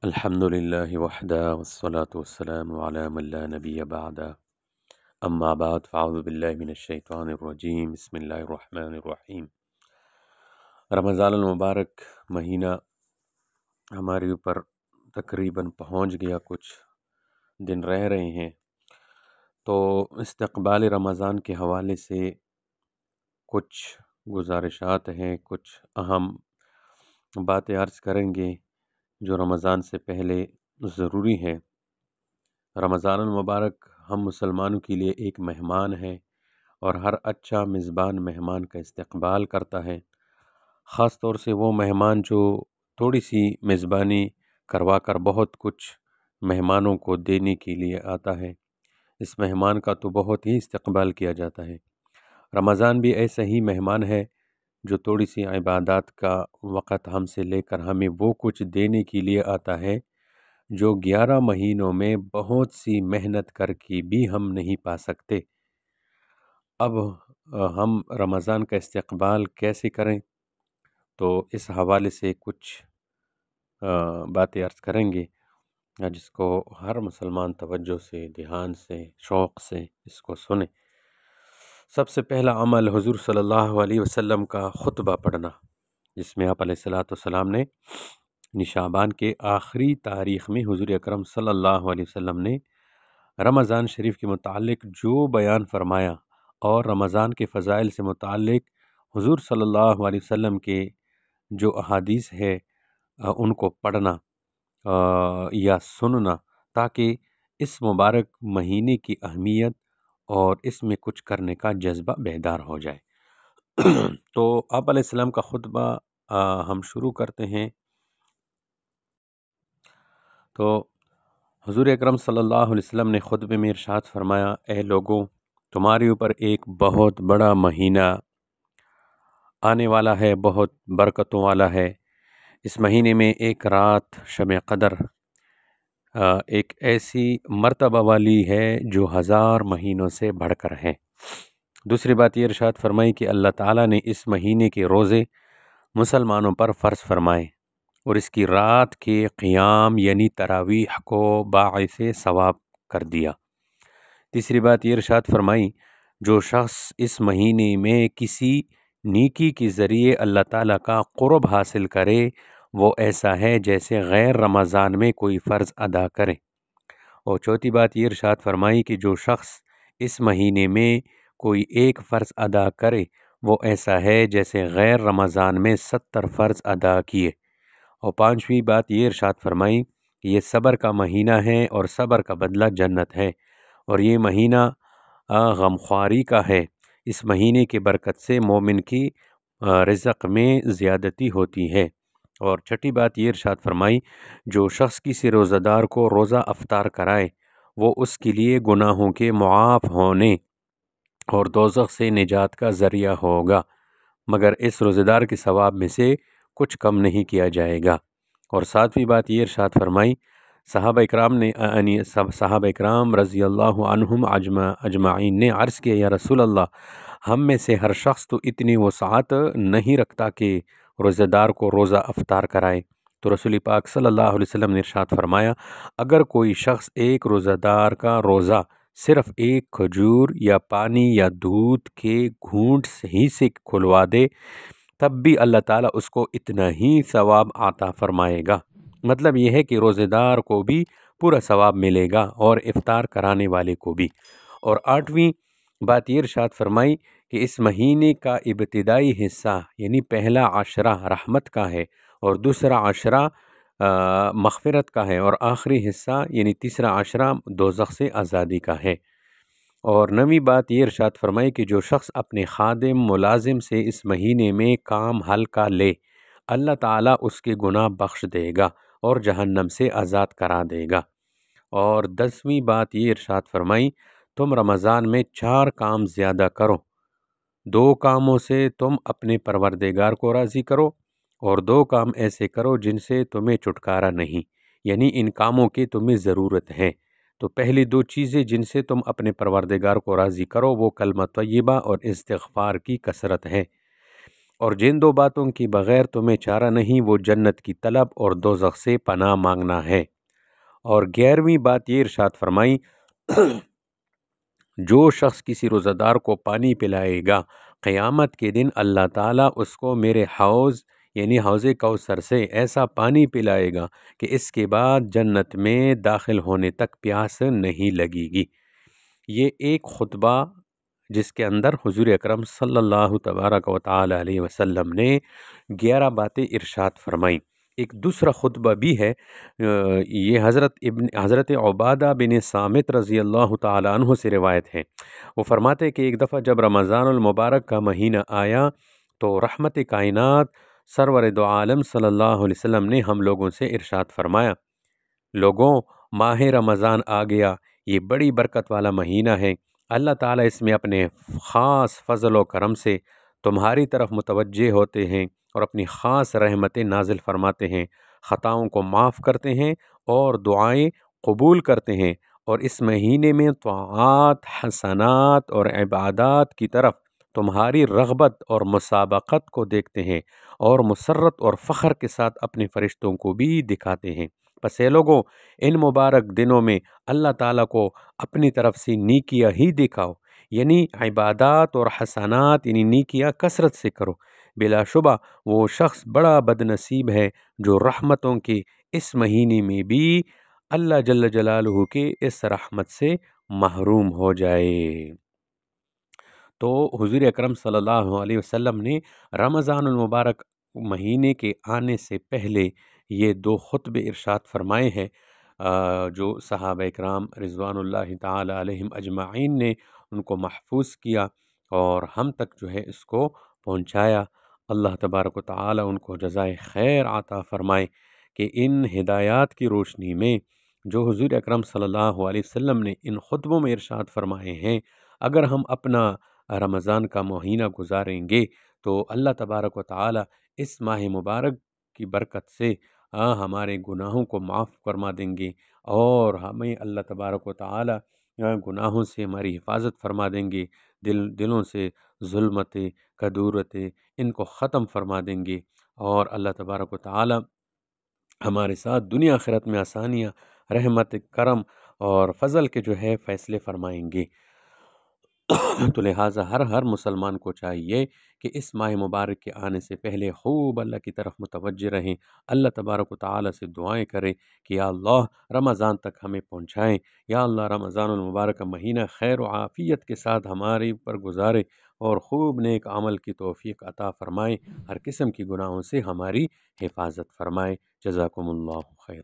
الحمد لله وحده والصلاة والسلام على من لا نبي بعده اما بعد فاعوذ بالله من الشیطان الرجیم بسم اللہ الرحمن الرحیم۔ رمضان المبارک مہینہ ہمارے اوپر تقریباً پہنچ گیا، کچھ دن رہ رہے ہیں، تو استقبال رمضان کے حوالے سے کچھ گزارشات ہیں، کچھ اہم باتیں عرض کریں گے جو رمضان سے پہلے ضروری ہے۔ رمضان المبارک ہم مسلمانوں کے لیے ایک مہمان ہے، اور ہر اچھا میزبان مہمان کا استقبال کرتا ہے، خاص طور سے وہ مہمان جو تھوڑی سی میزبانی کروا کر بہت کچھ مہمانوں کو دینے کے لیے آتا ہے، اس مہمان کا تو بہت ہی استقبال کیا جاتا ہے۔ رمضان بھی ایسا ہی مہمان ہے جو تھوڑی سی عبادات کا وقت ہم سے لے کر ہمیں وہ کچھ دینے کے لیے آتا ہے جو 11 مہینوں میں بہت سی محنت کر کے بھی ہم نہیں پا سکتے۔ اب ہم رمضان کا استقبال کیسے کریں، تو اس حوالے سے کچھ باتیں عرض کریں گے جس کو ہر مسلمان توجہ سے، دھیان سے، شوق سے اس کو سنیں۔ سب سے پہلا عمل حضور صلی اللہ علیہ وسلم کا خطبہ پڑھنا، جس میں آپ علیہ السلام نے شعبان کے آخری تاریخ میں حضور اکرم صلی اللہ علیہ وسلم نے رمضان شریف کے متعلق جو بیان فرمایا، اور رمضان کے فضائل سے متعلق حضور صلی اللہ علیہ وسلم کے جو احادیث ہے ان کو پڑھنا یا سننا، تاکہ اس مبارک مہینے کی اہمیت اور اس میں کچھ کرنے کا جذبہ بیدار ہو جائے۔ تو آپ علیہ السلام کا خطبہ ہم شروع کرتے ہیں۔ تو حضور اکرم صلی اللہ علیہ وسلم نے خطبے میں ارشاد فرمایا، اے لوگوں، تمہارے اوپر ایک بہت بڑا مہینہ آنے والا ہے، بہت برکتوں والا ہے۔ اس مہینے میں ایک رات شب قدر ایک ایسی مرتبہ والی ہے جو 1000 مہینوں سے بڑھ کر ہے۔ دوسری بات یہ ارشاد فرمائی کہ اللہ تعالیٰ نے اس مہینے کے روزے مسلمانوں پر فرض فرمائے، اور اس کی رات کے قیام یعنی تراویح کو باعث ثواب کر دیا۔ تیسری بات یہ ارشاد فرمائی، جو شخص اس مہینے میں کسی نیکی کے ذریعے اللہ تعالیٰ کا قرب حاصل کرے، وہ ایسا ہے جیسے غیر رمضان میں کوئی فرض ادا کرے۔ اور چوتھی بات یہ ارشاد فرمائی کہ جو شخص اس مہینے میں کوئی ایک فرض ادا کرے، وہ ایسا ہے جیسے غیر رمضان میں 70 فرض ادا کیے۔ اور پانچویں بات یہ ارشاد فرمائی کہ یہ صبر کا مہینہ ہے، اور صبر کا بدلہ جنت ہے، اور یہ مہینہ غمخواری کا ہے۔ اس مہینے کی برکت سے مومن کی رزق میں زیادتی ہوتی ہے۔ اور چھٹی بات یہ ارشاد فرمائی، جو شخص کسی روزہ دار کو روزہ افطار کرائے، وہ اس کے لیے گناہوں کے معاف ہونے اور دوزخ سے نجات کا ذریعہ ہوگا، مگر اس روزہ دار کے ثواب میں سے کچھ کم نہیں کیا جائے گا۔ اور ساتویں بات یہ ارشاد فرمائی، صحابہ اکرام رضی اللہ عنہم اجمعین نے عرض کیا، یا رسول اللہ، ہم میں سے ہر شخص تو اتنی وسعت نہیں رکھتا کہ روزہ دار کو روزہ افطار کرائے۔ تو رسول پاک صلی اللہ علیہ وسلم نے ارشاد فرمایا، اگر کوئی شخص ایک روزہ دار کا روزہ صرف ایک کھجور یا پانی یا دودھ کے گھونٹ ہی سے کھلوا دے، تب بھی اللہ تعالیٰ اس کو اتنا ہی ثواب عطا فرمائے گا۔ مطلب یہ ہے کہ روزہ دار کو بھی پورا ثواب ملے گا، اور افطار کرانے والے کو بھی۔ اور آٹھویں بات یہ ارشاد فرمائی کہ اس مہینے کا ابتدائی حصہ یعنی پہلا عشرہ رحمت کا ہے، اور دوسرا عشرہ مغفرت کا ہے، اور آخری حصہ یعنی تیسرا عشرہ دوزخ سے آزادی کا ہے۔ اور نویں بات یہ ارشاد فرمائی کہ جو شخص اپنے خادم ملازم سے اس مہینے میں کام ہلکا لے، اللہ تعالیٰ اس کے گناہ بخش دے گا اور جہنم سے آزاد کرا دے گا۔ اور 10ویں بات یہ ارشاد فرمائی، تم رمضان میں 4 کام زیادہ کرو، 2 کاموں سے تم اپنے پروردگار کو راضی کرو، اور 2 کام ایسے کرو جن سے تمہیں چھٹکارا نہیں، یعنی ان کاموں کی تمہیں ضرورت ہے۔ تو پہلی 2 چیزیں جن سے تم اپنے پروردگار کو راضی کرو وہ کلمہ طیبہ اور استغفار کی کثرت ہے۔ اور جن دو باتوں کی بغیر تمہیں چارہ نہیں وہ جنت کی طلب اور دوزخ سے پناہ مانگنا ہے۔ اور 11ویں بات یہ ارشاد فرمائی جو شخص کسی روزہ دار کو پانی پلائے گا قیامت کے دن اللہ تعالیٰ اس کو میرے حوض یعنی حوض کوثر سے ایسا پانی پلائے گا کہ اس کے بعد جنت میں داخل ہونے تک پیاس نہیں لگے گی۔ یہ ایک خطبہ جس کے اندر حضور اکرم صلی اللہ تبارک و تعالی علیہ وسلم نے 11 باتیں ارشاد فرمائیں۔ ایک دوسرا خطبہ بھی ہے، یہ حضرت عبادہ بن صامت رضی اللہ تعالیٰ عنہ سے روایت ہے۔ وہ فرماتے ہیں کہ ایک دفعہ جب رمضان المبارک کا مہینہ آیا تو رحمت کائنات سرور دو عالم صلی اللہ علیہ وسلم نے ہم لوگوں سے ارشاد فرمایا، لوگوں ماہ رمضان آ گیا، یہ بڑی برکت والا مہینہ ہے، اللہ تعالیٰ اس میں اپنے خاص فضل و کرم سے تمہاری طرف متوجہ ہوتے ہیں اور اپنی خاص رحمتیں نازل فرماتے ہیں، خطاؤں کو معاف کرتے ہیں اور دعائیں قبول کرتے ہیں، اور اس مہینے میں طاعات، حسنات اور عبادات کی طرف تمہاری رغبت اور مسابقت کو دیکھتے ہیں اور مسرت اور فخر کے ساتھ اپنے فرشتوں کو بھی دکھاتے ہیں۔ پس اے لوگوں ان مبارک دنوں میں اللہ تعالیٰ کو اپنی طرف سے نیکیاں ہی دکھاؤ، یعنی عبادات اور حسنات یعنی نیکیاں کثرت سے کرو۔ بلا شبہ وہ شخص بڑا بد نصیب ہے جو رحمتوں کے اس مہینے میں بھی اللہ جل جلالہ کے اس رحمت سے محروم ہو جائے۔ تو حضور اکرم صلی اللہ علیہ وسلم نے رمضان المبارک مہینے کے آنے سے پہلے یہ 2 خطبے ارشاد فرمائے ہیں، جو صحابہ اکرام رضوان اللہ تعالی علیہم اجمعین نے ان کو محفوظ کیا اور ہم تک جو ہے اس کو پہنچایا۔ اللہ تبارک و تعالی ان کو جزائے خیر عطا فرمائے کہ ان ہدایات کی روشنی میں جو حضور اکرم صلی اللہ علیہ وسلم نے ان خطبوں میں ارشاد فرمائے ہیں، اگر ہم اپنا رمضان کا مہینہ گزاریں گے تو اللہ تبارک و تعالی اس ماہ مبارک کی برکت سے ہمارے گناہوں کو معاف فرما دیں گے اور ہمیں اللہ تبارک و تعالی گناہوں سے ہماری حفاظت فرما دیں گے، دلوں سے ظلمتیں کدورتیں ان کو ختم فرما دیں گے، اور اللہ تبارک و تعالی ہمارے ساتھ دنیا آخرت میں آسانیاں، رحمت، کرم اور فضل کے جو ہے فیصلے فرمائیں گے۔ تو لہٰذا ہر مسلمان کو چاہیے کہ اس ماہ مبارک کے آنے سے پہلے خوب اللہ کی طرف متوجہ رہیں، اللہ تبارک و تعالی سے دعائیں کریں کہ یا اللہ رمضان تک ہمیں پہنچائیں، یا اللہ رمضان المبارک کا مہینہ خیر و عافیت کے ساتھ ہمارے پر گزارے اور خوب نیک عمل کی توفیق عطا فرمائیں، ہر قسم کی گناہوں سے ہماری حفاظت فرمائے۔ جزاکم اللہ خیر۔